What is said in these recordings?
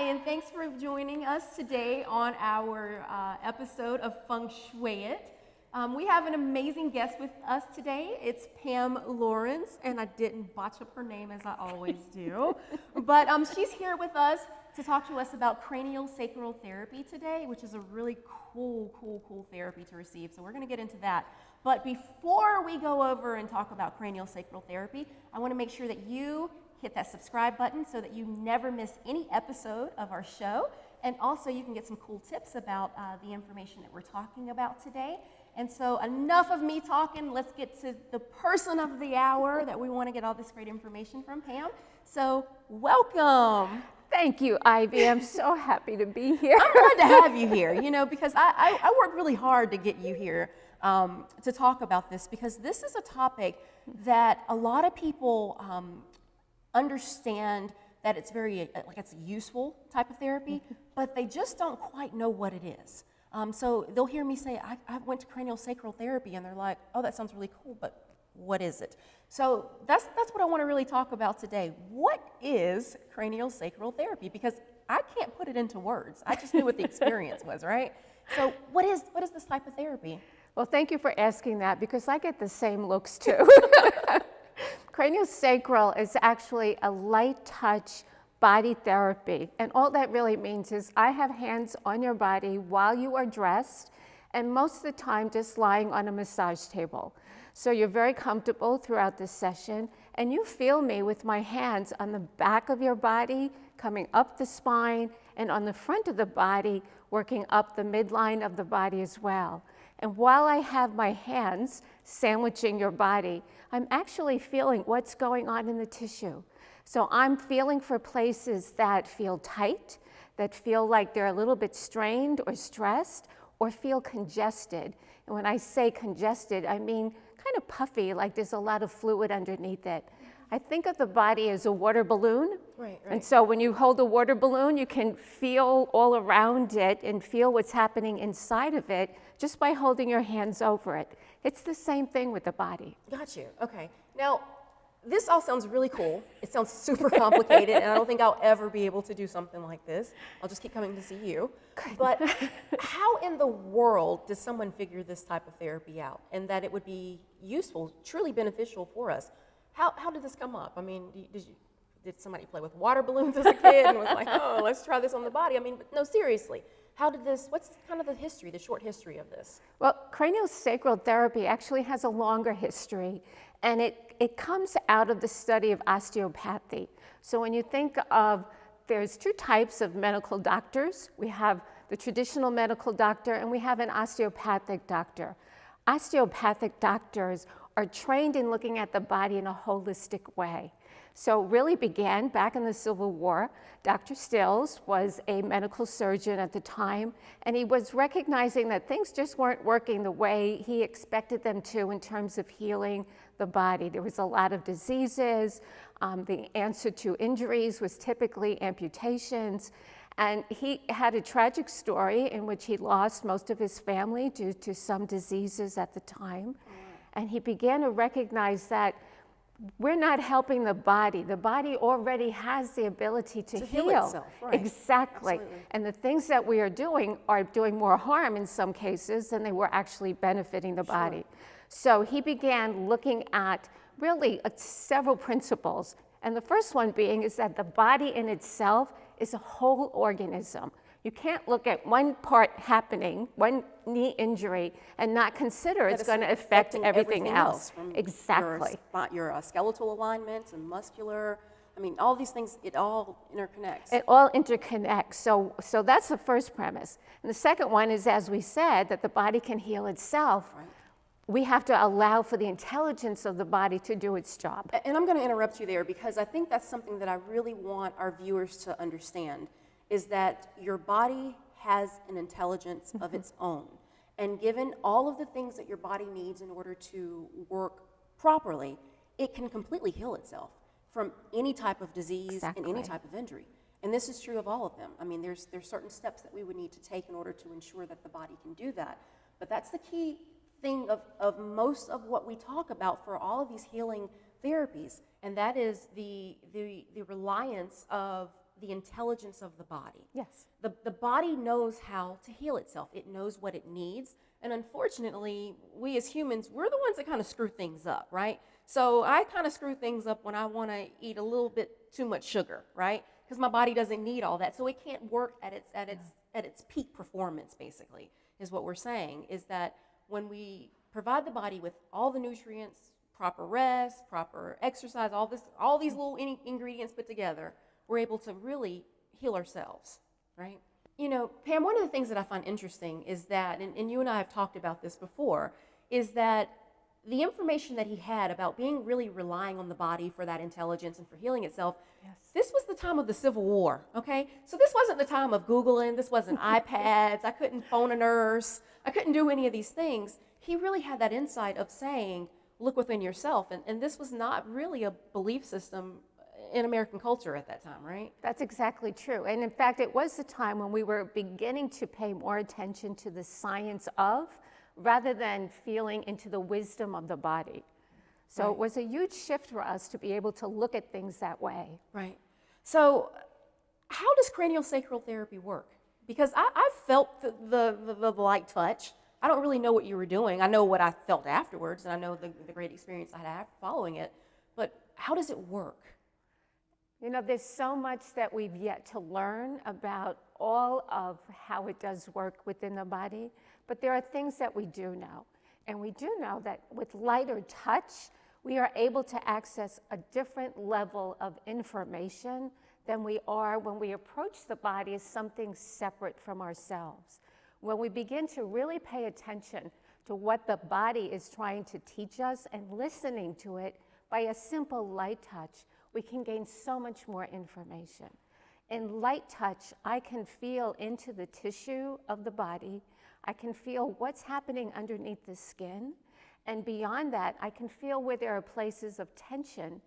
and thanks for joining us today on our episode of Feng Shui It. We have an amazing guest with us today. It's Pam Lorentz, and I didn't botch up her name as I always do. But she's here with us to talk to us about cranial sacral therapy today, which is a really cool therapy to receive. So we're going to get into that. But before we go over and talk about cranial sacral therapy, I want to make sure that you hit that subscribe button so that you never miss any episode of our show. And also you can get some cool tips about the information that we're talking about today. And so enough of me talking, let's get to the person of the hour that we want to get all this great information from, Pam. So welcome. Thank you, Ivy. I'm so happy to be here. I'm glad to have you here, you know, because I worked really hard to get you here to talk about this, because this is a topic that a lot of people understand that it's very, like it's a useful type of therapy, but they just don't quite know what it is. So they'll hear me say, I went to cranial sacral therapy, and they're like, oh, that sounds really cool, but what is it? So that's what I want to really talk about today. What is cranial sacral therapy? Because I can't put it into words. I just knew what the experience was, right? So what is this type of therapy? Well, thank you for asking that, because I get the same looks too. Cranial sacral is actually a light touch body therapy. And all that really means is I have hands on your body while you are dressed, and most of the time just lying on a massage table. So you're very comfortable throughout this session, and you feel me with my hands on the back of your body, coming up the spine, and on the front of the body, working up the midline of the body as well. And while I have my hands sandwiching your body, I'm actually feeling what's going on in the tissue. So I'm feeling for places that feel tight, that feel like they're a little bit strained or stressed, or feel congested. And when I say congested, I mean kind of puffy, like there's a lot of fluid underneath it. I think of the body as a water balloon. Right. And so when you hold a water balloon, you can feel all around it and feel what's happening inside of it just by holding your hands over it. It's the same thing with the body. Got you. Okay. Now, this all sounds really cool. It sounds super complicated, and I don't think I'll ever be able to do something like this. I'll just keep coming to see you. But how in the world does someone figure this type of therapy out, and that it would be useful, truly beneficial for us? How did this come up? I mean, did somebody play with water balloons as a kid and was like, oh, let's try this on the body? I mean, but no, seriously. What's kind of the short history of this? Well, cranial sacral therapy actually has a longer history, and it comes out of the study of osteopathy. So when you think of, there's two types of medical doctors. We have the traditional medical doctor, and we have an osteopathic doctor. Osteopathic doctors are trained in looking at the body in a holistic way. So it really began back in the Civil War. Dr. Stills was a medical surgeon at the time, and he was recognizing that things just weren't working the way he expected them to in terms of healing the body. There was a lot of diseases. The answer to injuries was typically amputations. And he had a tragic story in which he lost most of his family due to some diseases at the time. And he began to recognize that we're not helping the body. The body already has the ability to heal itself, right? Exactly. Absolutely. And the things that we are doing more harm in some cases than they were actually benefiting the body. So he began looking at really several principles. And the first one being is that the body in itself is a whole organism. You can't look at one part happening, one knee injury, and not consider it's going to affect everything else. Exactly. Your skeletal alignments and muscular, I mean, all these things, it all interconnects. It all interconnects. So that's the first premise. And the second one is, as we said, that the body can heal itself. Right. We have to allow for the intelligence of the body to do its job. And I'm going to interrupt you there, because I think that's something that I really want our viewers to understand, is that your body has an intelligence of its own. And given all of the things that your body needs in order to work properly, it can completely heal itself from any type of disease and any type of injury. And this is true of all of them. I mean, there's certain steps that we would need to take in order to ensure that the body can do that. But that's the key thing of most of what we talk about for all of these healing therapies, and that is the reliance of the intelligence of the body. Yes. The body knows how to heal itself. It knows what it needs. And unfortunately, we as humans, we're the ones that kind of screw things up, right? So I kind of screw things up when I want to eat a little bit too much sugar, right? Because my body doesn't need all that. So it can't work at its peak performance, basically, is what we're saying, is that when we provide the body with all the nutrients, proper rest, proper exercise, all these little ingredients put together, we're able to really heal ourselves, right? You know, Pam, one of the things that I find interesting is that, and you and I have talked about this before, is that the information that he had about being really relying on the body for that intelligence and for healing itself, this was the time of the Civil War, okay? So this wasn't the time of Googling, this wasn't iPads, I couldn't phone a nurse, I couldn't do any of these things. He really had that insight of saying, look within yourself, and this was not really a belief system in American culture at that time, right? That's exactly true. And in fact, it was the time when we were beginning to pay more attention to the science of, rather than feeling into the wisdom of the body. So Right. It was a huge shift for us to be able to look at things that way. Right. So how does cranial sacral therapy work? Because I felt the light touch. I don't really know what you were doing. I know what I felt afterwards, and I know the great experience I had following it. But how does it work? You know, there's so much that we've yet to learn about all of how it does work within the body, but there are things that we do know. And we do know that with lighter touch, we are able to access a different level of information than we are when we approach the body as something separate from ourselves. When we begin to really pay attention to what the body is trying to teach us and listening to it by a simple light touch, we can gain so much more information. In light touch, I can feel into the tissue of the body. I can feel what's happening underneath the skin. And beyond that, I can feel where there are places of tension,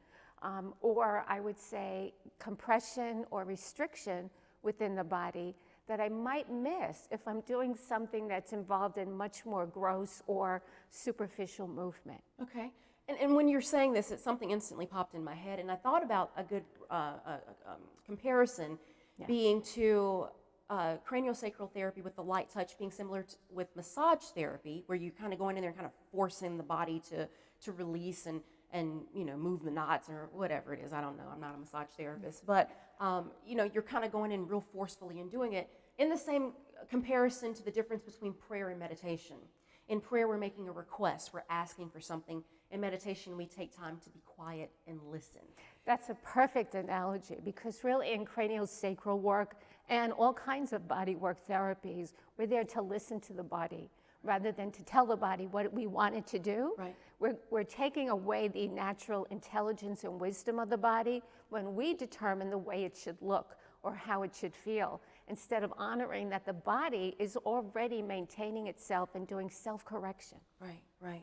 or I would say compression or restriction within the body that I might miss if I'm doing something that's involved in much more gross or superficial movement. Okay. And when you're saying this, something instantly popped in my head, and I thought about a good comparison being to cranial sacral therapy with the light touch being similar with massage therapy, where you kind of go in there and kind of forcing the body to release and you know, move the knots or whatever it is. I don't know. I'm not a massage therapist, but you know, you're kind of going in real forcefully and doing it in the same comparison to the difference between prayer and meditation. In prayer, we're making a request. We're asking for something. In meditation, we take time to be quiet and listen. That's a perfect analogy, because really in cranial sacral work and all kinds of body work therapies, we're there to listen to the body rather than to tell the body what we want it to do. Right. We're taking away the natural intelligence and wisdom of the body when we determine the way it should look or how it should feel, instead of honoring that the body is already maintaining itself and doing self-correction. Right, right.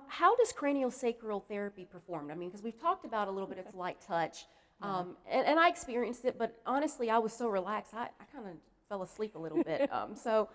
How does cranial sacral therapy perform? I mean, because we've talked about a little bit of light touch, and I experienced it, but honestly, I was so relaxed, I kind of fell asleep a little bit. So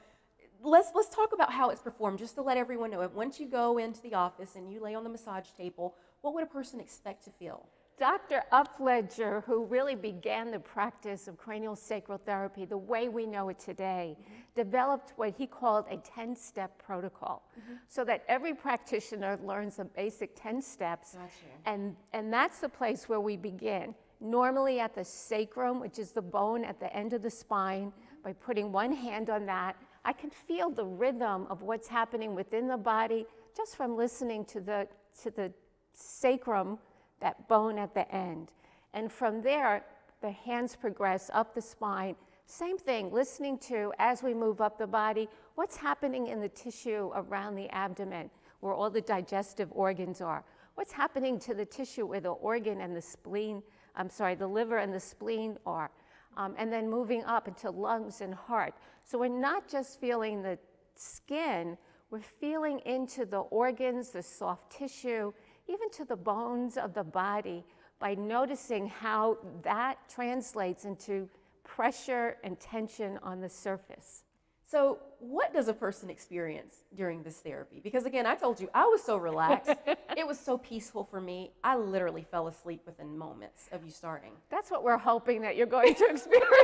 let's talk about how it's performed, just to let everyone know. Once you go into the office and you lay on the massage table, what would a person expect to feel? Dr. Upledger, who really began the practice of cranial sacral therapy the way we know it today, developed what he called a 10-step protocol, so that every practitioner learns the basic 10 steps. Gotcha. And that's the place where we begin. Normally at the sacrum, which is the bone at the end of the spine, by putting one hand on that, I can feel the rhythm of what's happening within the body just from listening to the sacrum, that bone at the end. And from there, the hands progress up the spine. Same thing, listening to, as we move up the body, what's happening in the tissue around the abdomen, where all the digestive organs are. What's happening to the tissue where the organ and the spleen, the liver and the spleen are. And then moving up into lungs and heart. So we're not just feeling the skin, we're feeling into the organs, the soft tissue, even to the bones of the body, by noticing how that translates into pressure and tension on the surface. So what does a person experience during this therapy? Because again, I told you, I was so relaxed. It was so peaceful for me. I literally fell asleep within moments of you starting. That's what we're hoping that you're going to experience.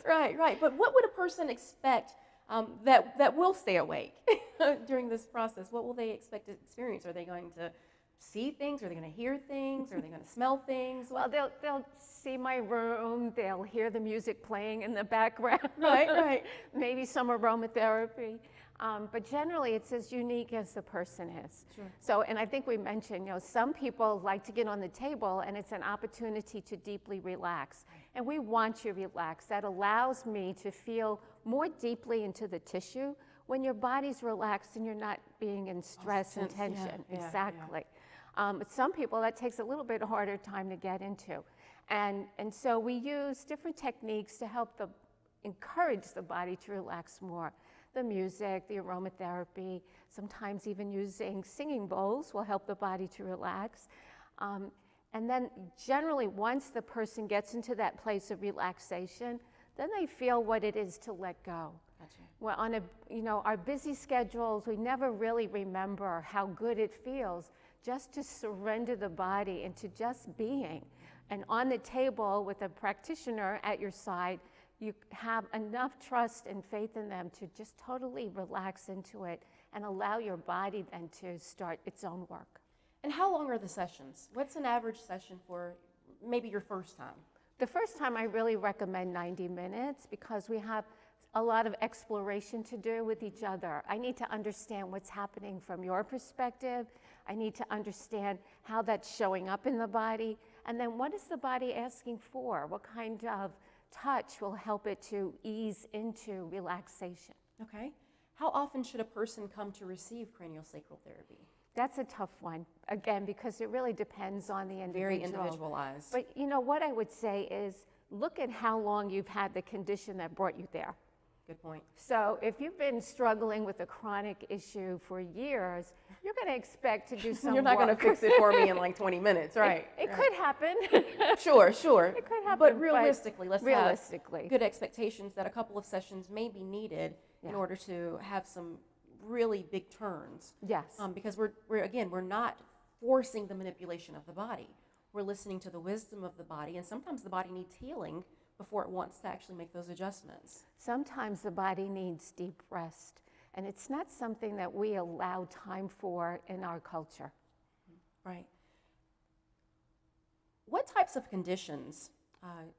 Right. But what would a person expect that will stay awake during this process? What will they expect to experience? Are they going to see things? Are they going to hear things? Are they going to smell things? Well, they'll see my room. They'll hear the music playing in the background. Right. Maybe some aromatherapy. But generally, it's as unique as the person is. Sure. So, and I think we mentioned, some people like to get on the table, and it's an opportunity to deeply relax. And we want you relaxed. That allows me to feel more deeply into the tissue when your body's relaxed and you're not being in stress and tension. Yeah, exactly. But some people, that takes a little bit harder time to get into. And so we use different techniques to help encourage the body to relax more. The music, the aromatherapy, sometimes even using singing bowls will help the body to relax. And then generally, once the person gets into that place of relaxation, then they feel what it is to let go. Gotcha. Well, on our busy schedules, we never really remember how good it feels just to surrender the body into just being. And on the table with a practitioner at your side, you have enough trust and faith in them to just totally relax into it and allow your body then to start its own work. And how long are the sessions? What's an average session for maybe your first time? The first time I really recommend 90 minutes because we have a lot of exploration to do with each other. I need to understand what's happening from your perspective. I need to understand how that's showing up in the body. And then what is the body asking for? What kind of touch will help it to ease into relaxation? Okay. How often should a person come to receive cranial sacral therapy? That's a tough one, again, because it really depends on the individual. Very individualized. But what I would say is look at how long you've had the condition that brought you there. Good point. So if you've been struggling with a chronic issue for years, you're going to expect to do some You're not going to work. fix it for me in like 20 minutes, right? It could happen. Sure. It could happen. But realistically, let's have good expectations that a couple of sessions may be needed in order to have some really big turns. Yes. Because we're not forcing the manipulation of the body. We're listening to the wisdom of the body, and sometimes the body needs healing before it wants to actually make those adjustments. Sometimes the body needs deep rest, and it's not something that we allow time for in our culture. Right. What types of conditions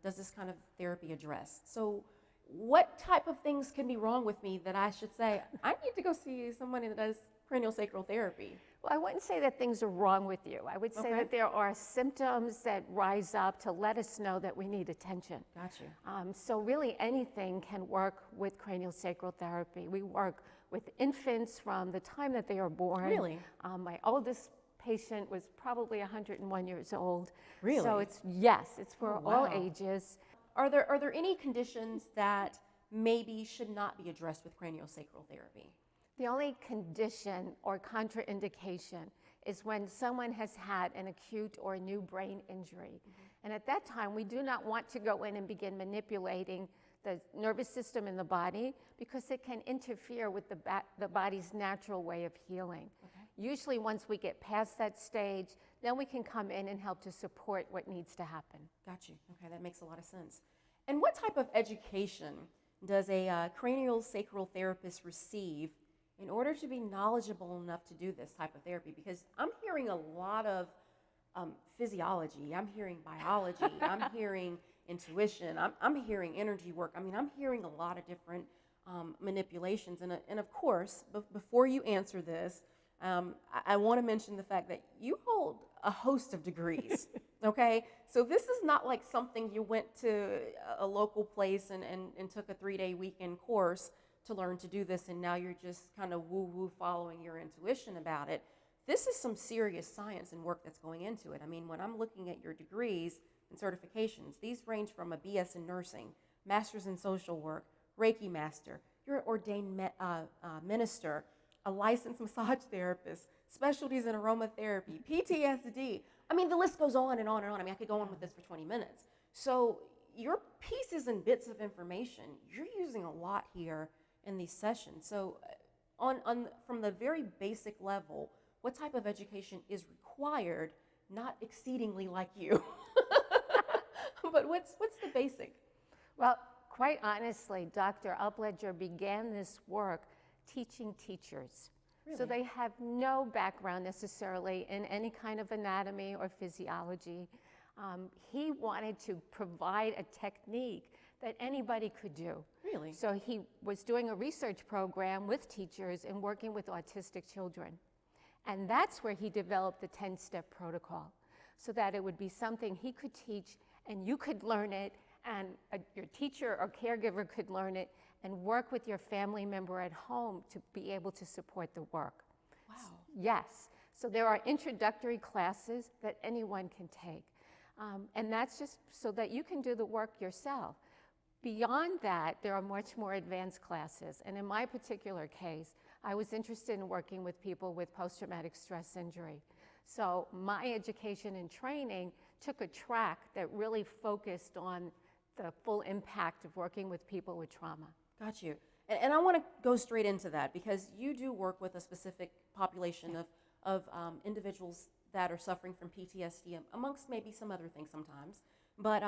does this kind of therapy address? So what type of things can be wrong with me that I should say, I need to go see someone that does cranial sacral therapy? Well, I wouldn't say that things are wrong with you. I would say that there are symptoms that rise up to let us know that we need attention. Got you. So really anything can work with cranial sacral therapy. We work with infants from the time that they are born. Really? My oldest patient was probably 101 years old. Really? So it's for all ages. Are there any conditions that maybe should not be addressed with cranial sacral therapy? The only condition or contraindication is when someone has had an acute or a new brain injury. And at that time, we do not want to go in and begin manipulating the nervous system in the body because it can interfere with the body's natural way of healing. Usually once we get past that stage, then we can come in and help to support what needs to happen. Got you. Okay, that makes a lot of sense. And what type of education does a cranial sacral therapist receive in order to be knowledgeable enough to do this type of therapy? Because I'm hearing a lot of physiology, I'm hearing biology, I'm hearing intuition, I'm hearing energy work. I mean, I'm hearing a lot of different manipulations. And of course, before you answer this, I want to mention the fact that you hold a host of degrees, okay? So this is not like something you went to a local place and took a 3-day weekend course to learn to do this, and now you're just kind of woo-woo following your intuition about it. This is some serious science and work that's going into it. I mean, when I'm looking at your degrees and certifications, these range from a BS in nursing, master's in social work, Reiki master, you're an ordained minister, a licensed massage therapist, specialties in aromatherapy, PTSD. I mean, the list goes on and on and on. I mean, I could go on with this for 20 minutes. So your pieces and bits of information, you're using a lot here in these sessions. So from the very basic level, what type of education is required, not exceedingly like you, but what's the basic? Well, quite honestly, Dr. Upledger began this work teaching teachers. Really? So they have no background necessarily in any kind of anatomy or physiology. He wanted to provide a technique that anybody could do. Really? So he was doing a research program with teachers and working with autistic children. And that's where he developed the 10-step protocol, so that it would be something he could teach and you could learn it, and your teacher or caregiver could learn it and work with your family member at home to be able to support the work. Wow. Yes. So there are introductory classes that anyone can take. And that's just so that you can do the work yourself. Beyond that, there are much more advanced classes. And in my particular case, I was interested in working with people with post-traumatic stress injury. So my education and training took a track that really focused on the full impact of working with people with trauma. Got you. And I want to go straight into that, because you do work with a specific population of individuals that are suffering from PTSD, amongst maybe some other things sometimes. But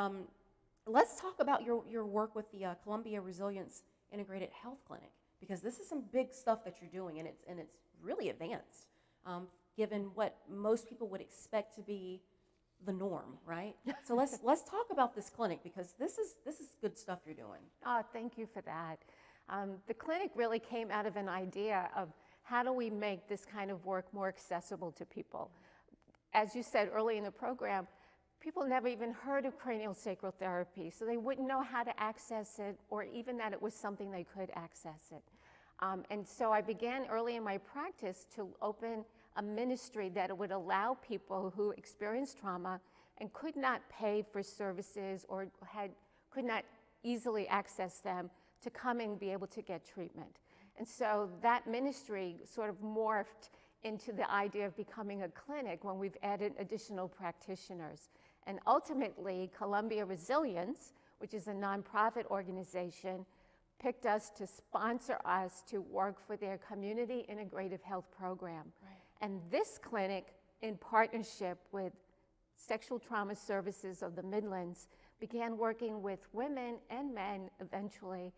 let's talk about your work with the Columbia Resilience Integrated Health Clinic, because this is some big stuff that you're doing, and it's really advanced, given what most people would expect to be the norm, right? So let's talk about this clinic, because this is good stuff you're doing. Oh, thank you for that. The clinic really came out of an idea of how do we make this kind of work more accessible to people. As you said early in the program, people never even heard of cranial sacral therapy, so they wouldn't know how to access it, or even that it was something they could access it. And so I began early in my practice to open a ministry that would allow people who experienced trauma and could not pay for services or could not easily access them to come and be able to get treatment. And so that ministry sort of morphed into the idea of becoming a clinic when we've added additional practitioners. And ultimately, Columbia Resilience, which is a nonprofit organization, picked us to sponsor us to work for their community integrative health program. Right. And this clinic, in partnership with Sexual Trauma Services of the Midlands, began working with women and men eventually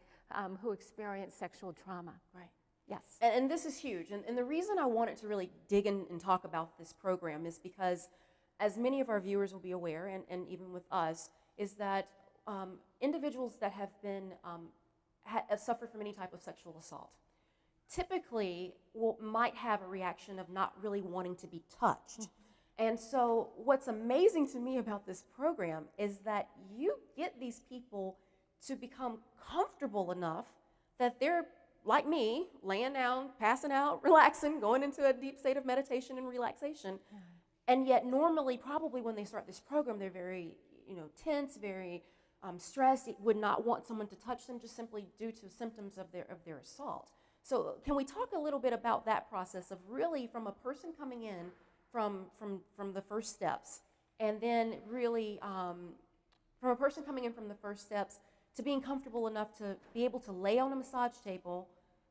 who experience sexual trauma. Right. Yes. And this is huge. And the reason I wanted to really dig in and talk about this program is because, as many of our viewers will be aware, and even with us, is that individuals that have been suffered from any type of sexual assault typically might have a reaction of not really wanting to be touched. And so what's amazing to me about this program is that you get these people to become comfortable enough that they're, like me, laying down, passing out, relaxing, going into a deep state of meditation and relaxation. And yet normally, probably when they start this program, they're very tense, very stressed, would not want someone to touch them just simply due to symptoms of their assault. So can we talk a little bit about that process of really from a person coming in from the first steps, and then really from a person coming in from the first steps to being comfortable enough to be able to lay on a massage table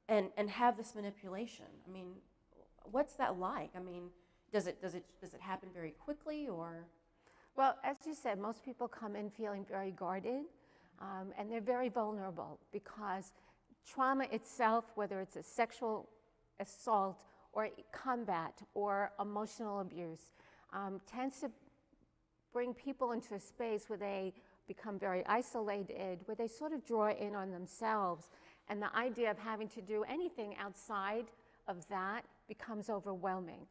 and have this manipulation? I mean, what's that like? I mean, does it happen very quickly, or? Well, as you said, most people come in feeling very guarded, and they're very vulnerable because trauma itself, whether it's a sexual assault or combat or emotional abuse, tends to bring people into a space where they become very isolated, where they sort of draw in on themselves, and the idea of having to do anything outside of that becomes overwhelming.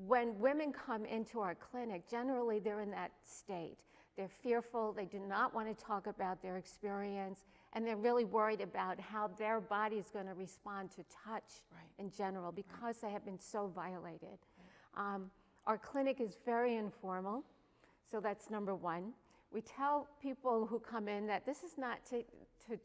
When women come into our clinic, generally they're in that state. They're fearful, they do not want to talk about their experience, and they're really worried about how their body is going to respond to touch in general because they have been so violated. Our clinic is very informal, so that's number one. We tell people who come in that this is not to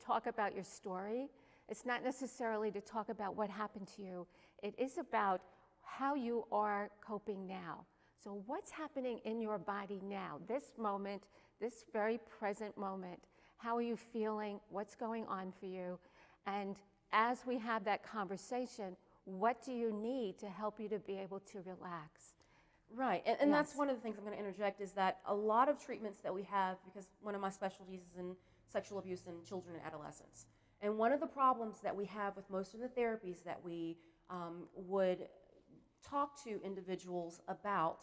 talk about your story. It's not necessarily to talk about what happened to you. It is about how you are coping now. So what's happening in your body now, this moment, this very present moment? How are you feeling? What's going on for you? And as we have that conversation, what do you need to help you to be able to relax? Right, and that's Yes. one of the things I'm going to interject is that a lot of treatments that we have, because one of my specialties is in sexual abuse in children and adolescents. And one of the problems that we have with most of the therapies that we would talk to individuals about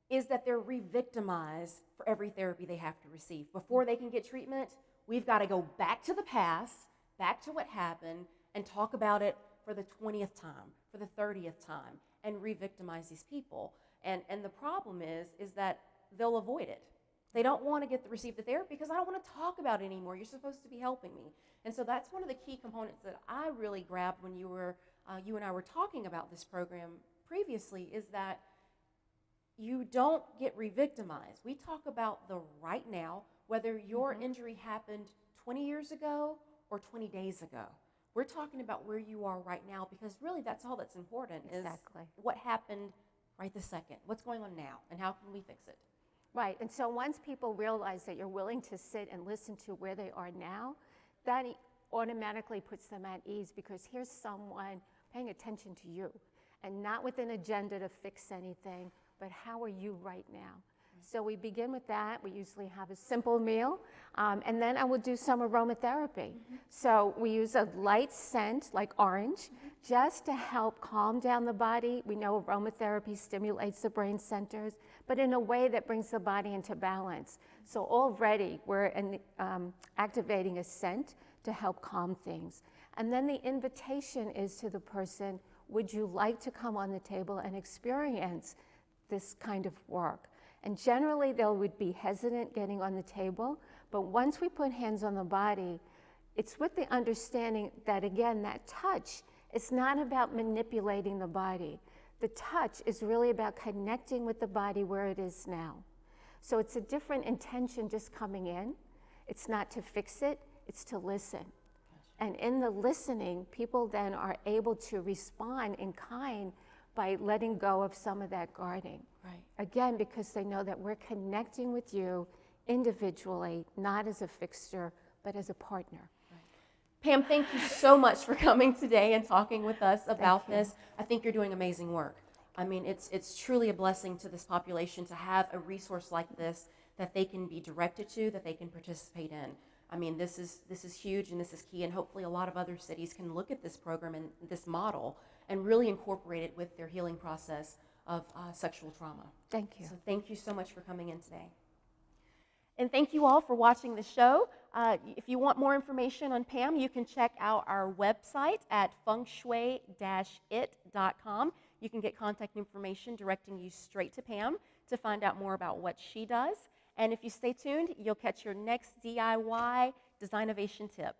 is that they're re-victimized for every therapy they have to receive. Before they can get treatment, we've got to go back to the past, back to what happened, and talk about it for the 20th time, for the 30th time, and re-victimize these people. And the problem is that they'll avoid it. They don't want to receive the therapy because I don't want to talk about it anymore. You're supposed to be helping me. And so that's one of the key components that I really grabbed when you and I were talking about this program previously, is that you don't get re-victimized. We talk about the right now, whether your injury happened 20 years ago or 20 days ago. We're talking about where you are right now, because really that's all that's important. Exactly. Is what happened right this second. What's going on now, and how can we fix it? Right, and so once people realize that you're willing to sit and listen to where they are now, that automatically puts them at ease, because here's someone paying attention to you, and not with an agenda to fix anything, but how are you right now? So we begin with that. We usually have a simple meal, and then I will do some aromatherapy. So we use a light scent like orange, just to help calm down the body. We know aromatherapy stimulates the brain centers, but in a way that brings the body into balance. So already we're activating a scent to help calm things. And then the invitation is to the person, would you like to come on the table and experience this kind of work? And generally they would be hesitant getting on the table, but once we put hands on the body, it's with the understanding that, again, that touch, it's not about manipulating the body. The touch is really about connecting with the body where it is now. So it's a different intention just coming in. It's not to fix it, it's to listen. And in the listening, people then are able to respond in kind by letting go of some of that guarding. Right. Again, because they know that we're connecting with you individually, not as a fixture, but as a partner. Right. Pam, thank you so much for coming today and talking with us about this. I think you're doing amazing work. I mean, it's truly a blessing to this population to have a resource like this that they can be directed to, that they can participate in. I mean, this is huge and this is key, and hopefully a lot of other cities can look at this program and this model and really incorporate it with their healing process of sexual trauma. Thank you. So thank you so much for coming in today. And thank you all for watching the show. If you want more information on Pam, you can check out our website at FengShuiItIvyEllerby.com. You can get contact information directing you straight to Pam to find out more about what she does. And if you stay tuned, you'll catch your next DIY Designovation tip.